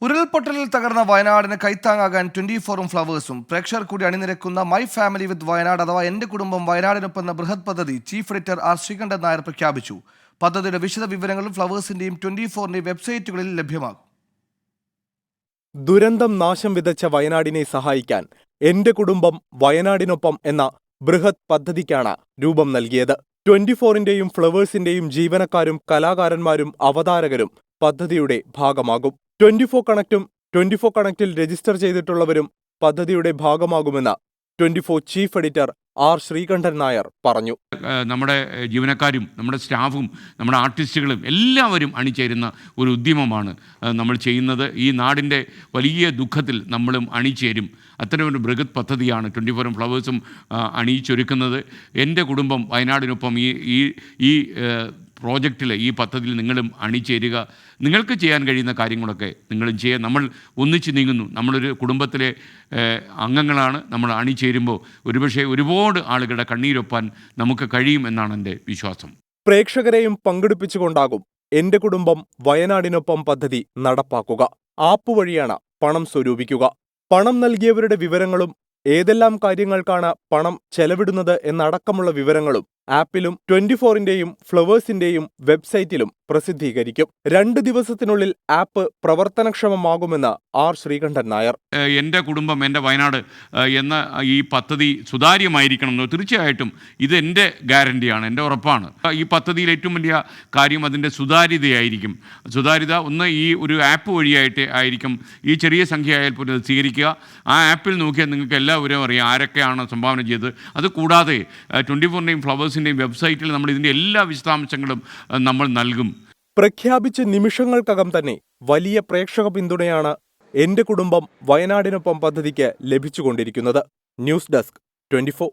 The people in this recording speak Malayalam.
ഉരുൾപൊട്ടലിൽ തകർന്ന വയനാടിന് കൈത്താങ്ങാകാൻ 24 ഫ്ലവേഴ്സും പ്രേക്ഷകർ കൂടി അണിനിരക്കുന്ന മൈ ഫാമിലി വിത്ത് വയനാട് അഥവാ എന്റെ കുടുംബം വയനാടിനൊപ്പം എന്ന ബൃഹത് പദ്ധതി chief editor R Sreekandan Nair പ്രഖ്യാപിച്ചു. പദ്ധതിയുടെ വിശദ വിവരങ്ങളും ഫ്ലവേഴ്സിന്റെയും 24ന്റെയും വെബ്സൈറ്റുകളിൽ ലഭ്യമാകും. ദുരന്തം നാശം വിതച്ച വയനാടിനെ സഹായിക്കാൻ എന്റെ കുടുംബം വയനാടിനൊപ്പം എന്ന ബൃഹത് പദ്ധതിക്കാണ് രൂപം നൽകിയത്. 24ന്റെയും ഫ്ലവേഴ്സിന്റെയും ജീവനക്കാരും കലാകാരന്മാരും അവതാരകരും പദ്ധതിയുടെ ഭാഗമാകും. 24 കണക്റ്റും 24 കണക്റ്റിൽ രജിസ്റ്റർ ചെയ്തിട്ടുള്ളവരും പദ്ധതിയുടെ ഭാഗമാകുമെന്ന് 24 chief editor R Sreekandan Nair പറഞ്ഞു. നമ്മുടെ ജീവനക്കാരും നമ്മുടെ സ്റ്റാഫും നമ്മുടെ ആർട്ടിസ്റ്റുകളും എല്ലാവരും അണിചേരുന്ന ഒരു ഉദ്യമമാണ് നമ്മൾ ചെയ്യുന്നത്. ഈ നാടിൻ്റെ വലിയ ദുഃഖത്തിൽ നമ്മളും അണിചേരും. അത്തരമൊരു ബൃഹത് പദ്ധതിയാണ് 24 ഫ്ലവേഴ്സും അണിയിച്ചൊരുക്കുന്നത്. എൻ്റെ കുടുംബം വയനാടിനൊപ്പം ഈ പ്രോജക്റ്റിൽ, ഈ പദ്ധതിയിൽ നിങ്ങളും അണിചേരുക. നിങ്ങൾക്ക് ചെയ്യാൻ കഴിയുന്ന കാര്യങ്ങളൊക്കെ നിങ്ങളും ചെയ്യുക. നമ്മൾ ഒന്നിച്ച് നീങ്ങുന്നു. നമ്മളൊരു കുടുംബത്തിലെ അംഗങ്ങളാണ്. നമ്മൾ അണിചേരുമ്പോൾ ഒരുപക്ഷെ ഒരുപാട് ആളുകളുടെ കണ്ണീരൊപ്പാൻ നമുക്ക് കഴിയും എന്നാണ് എൻ്റെ വിശ്വാസം. പ്രേക്ഷകരെയും പങ്കെടുപ്പിച്ചുകൊണ്ടാകും എന്റെ കുടുംബം വയനാടിനൊപ്പം പദ്ധതി നടപ്പാക്കുക. ആപ്പ് വഴിയാണ് പണം സ്വരൂപിക്കുക. പണം നൽകിയവരുടെ വിവരങ്ങളും ഏതെല്ലാം കാര്യങ്ങൾക്കാണ് പണം ചെലവിടുന്നത് എന്നടക്കമുള്ള വിവരങ്ങളും ആപ്പിലും 24ന്റെയും ഫ്ലവേഴ്സിന്റെയും വെബ്സൈറ്റിലും പ്രസിദ്ധീകരിക്കും. 2 ദിവസത്തിനുള്ളിൽ ആപ്പ് പ്രവർത്തനക്ഷമമാകുമെന്ന് ആർ ശ്രീകണ്ഠൻ നായർ. എൻ്റെ കുടുംബം എൻ്റെ വയനാട് എന്ന ഈ പദ്ധതി സുതാര്യമായിരിക്കണം. തീർച്ചയായിട്ടും ഇത് എൻ്റെ ഗ്യാരണ്ടിയാണ്, എൻ്റെ ഉറപ്പാണ്. ഈ പദ്ധതിയിൽ ഏറ്റവും വലിയ കാര്യം അതിൻ്റെ സുതാര്യതയായിരിക്കും. സുതാര്യത ഒന്ന് ഈ ഒരു ആപ്പ് വഴിയായിട്ട് ആയിരിക്കും. ഈ ചെറിയ സംഖ്യ ആയാൽ പോലും അത് സ്വീകരിക്കുക. ആ ആപ്പിൽ നോക്കിയാൽ നിങ്ങൾക്ക് എല്ലാവരും അറിയാം ആരൊക്കെയാണ് സംഭാവന ചെയ്തത്. അത് കൂടാതെ 24ന്റെയും ഫ്ലവേഴ്സിൻ്റെയും വെബ്സൈറ്റിൽ നമ്മൾ ഇതിൻ്റെ എല്ലാ വിശദാംശങ്ങളും നമ്മൾ നൽകും. പ്രഖ്യാപിച്ച നിമിഷങ്ങൾക്കകം തന്നെ വലിയ പ്രേക്ഷക പിന്തുണയാണ് എന്റെ കുടുംബം വയനാടിനൊപ്പം പദ്ധതിക്ക് ലഭിച്ചുകൊണ്ടിരിക്കുന്നത്. News desk 24.